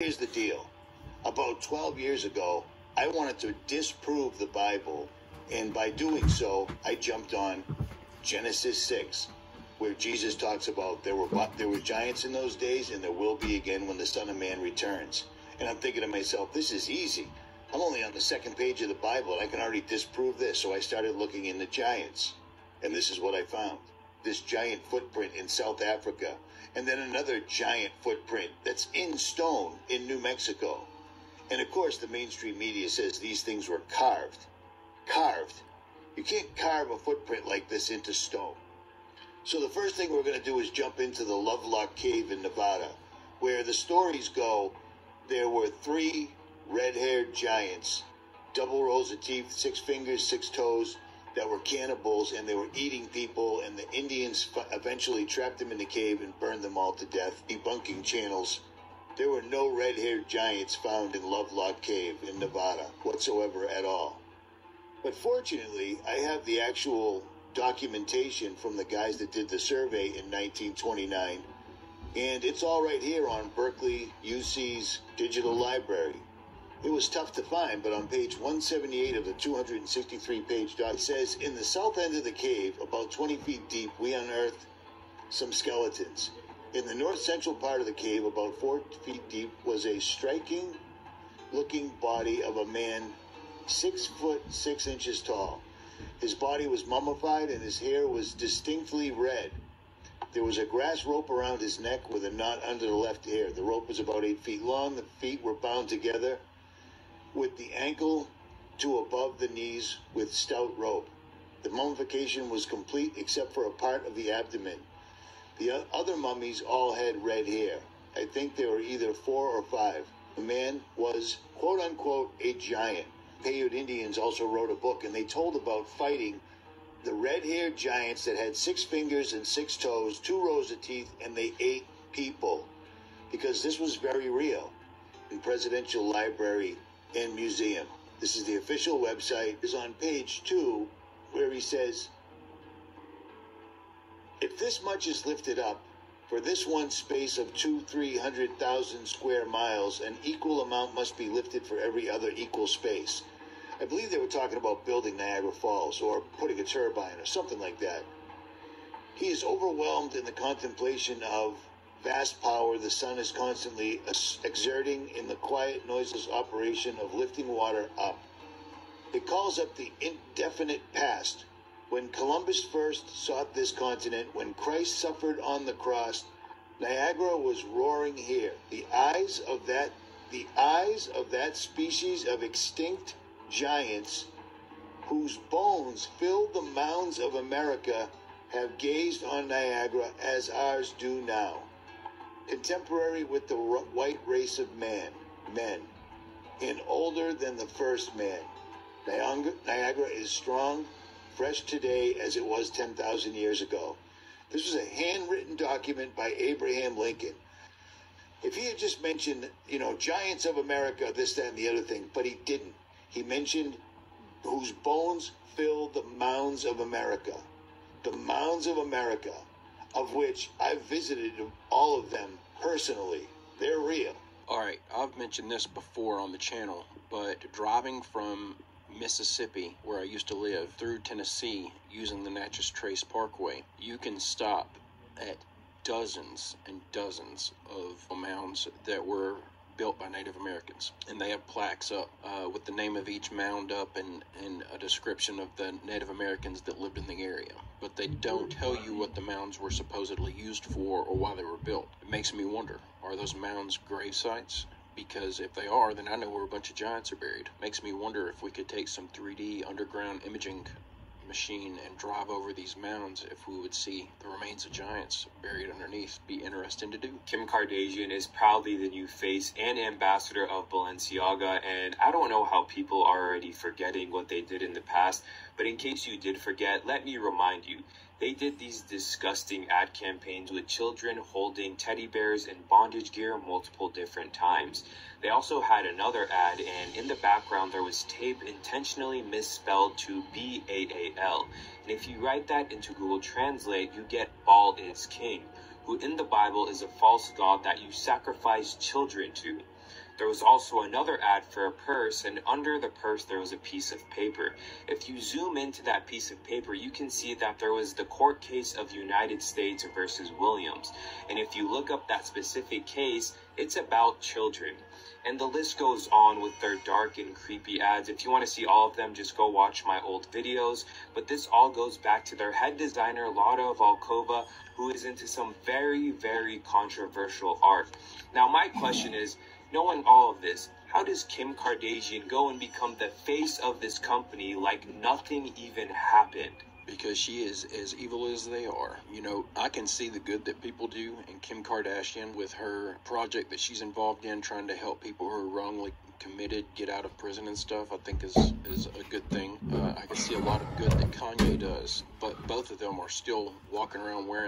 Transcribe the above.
Here's the deal. About 12 years ago, I wanted to disprove the Bible, and by doing so, I jumped on Genesis 6, where Jesus talks about there were giants in those days, and there will be again when the Son of Man returns. And I'm thinking to myself, this is easy. I'm only on the second page of the Bible, and I can already disprove this. So I started looking into giants, and this is what I found. This giant footprint in South Africa, and then another giant footprint that's in stone in New Mexico. And of course, the mainstream media says these things were carved. Carved. You can't carve a footprint like this into stone. So the first thing we're going to do is jump into the Lovelock Cave in Nevada, where the stories go, there were 3 red-haired giants, double rows of teeth, 6 fingers, 6 toes, that were cannibals, and they were eating people, and the Indians eventually trapped them in the cave and burned them all to death. Debunking channels. There were no red-haired giants found in Lovelock Cave in Nevada whatsoever at all. But fortunately, I have the actual documentation from the guys that did the survey in 1929, and it's all right here on Berkeley UC's digital library. It was tough to find, but on page 178 of the 263-page doc, it says, in the south end of the cave, about 20 feet deep, we unearthed some skeletons. In the north-central part of the cave, about 4 feet deep, was a striking-looking body of a man 6 foot 6 inches tall. His body was mummified, and his hair was distinctly red. There was a grass rope around his neck with a knot under the left ear. The rope was about 8 feet long. The feet were bound together with the ankle to above the knees with stout rope. The mummification was complete except for a part of the abdomen. The other mummies all had red hair. I think there were either 4 or 5. The man was, quote-unquote, a giant. Paiute Indians also wrote a book, and they told about fighting the red-haired giants that had 6 fingers and 6 toes, 2 rows of teeth, and they ate people. Because this was very real in Presidential Library and Museum. This is the official website. Is on page 2, where he says, if this much is lifted up, for this one space of 200,000-300,000 square miles, an equal amount must be lifted for every other equal space. I believe they were talking about building Niagara Falls or putting a turbine or something like that. He is overwhelmed in the contemplation of vast power the sun is constantly exerting in the quiet, noiseless operation of lifting water up. It calls up the indefinite past. When Columbus first sought this continent, when Christ suffered on the cross, Niagara was roaring here. The eyes of that species of extinct giants whose bones filled the mounds of America have gazed on Niagara as ours do now. Contemporary with the white race of men, and older than the first man. Niagara is strong, fresh today as it was 10,000 years ago. This was a handwritten document by Abraham Lincoln. If he had just mentioned, giants of America, this, that, and the other thing, but he didn't. He mentioned whose bones filled the mounds of America. The mounds of America, of which I've visited all of them personally. They're real. All right, I've mentioned this before on the channel, but driving from Mississippi, where I used to live, through Tennessee using the Natchez Trace Parkway, you can stop at dozens and dozens of mounds that were built by Native Americans, and they have plaques up with the name of each mound up and a description of the Native Americans that lived in the area. But they don't tell you what the mounds were supposedly used for or why they were built. It makes me wonder, are those mounds grave sites? Because if they are, then I know where a bunch of giants are buried. Makes me wonder if we could take some 3D underground imaging machine and drive over these mounds, if we would see the remains of giants buried underneath. Be interesting to do. Kim Kardashian is proudly the new face and ambassador of Balenciaga, and I don't know how people are already forgetting what they did in the past, but in case you did forget, let me remind you. They did these disgusting ad campaigns with children holding teddy bears in bondage gear multiple different times. They also had another ad, and in the background there was tape intentionally misspelled to B-A-A-L. And if you write that into Google Translate, you get Baal is king, who in the Bible is a false god that you sacrifice children to. There was also another ad for a purse, and under the purse there was a piece of paper. If you zoom into that piece of paper, you can see that there was the court case of United States versus Williams. And if you look up that specific case, it's about children. And the list goes on with their dark and creepy ads. If you want to see all of them, just go watch my old videos. But this all goes back to their head designer, Lada Volkova, who is into some very, very controversial art. Now, my question is, knowing all of this, how does Kim Kardashian go and become the face of this company like nothing even happened? Because she is as evil as they are. You know, I can see the good that people do, and Kim Kardashian, with her project that she's involved in, trying to help people who are wrongly committed get out of prison and stuff, I think is a good thing. I can see a lot of good that Kanye does, but both of them are still walking around wearing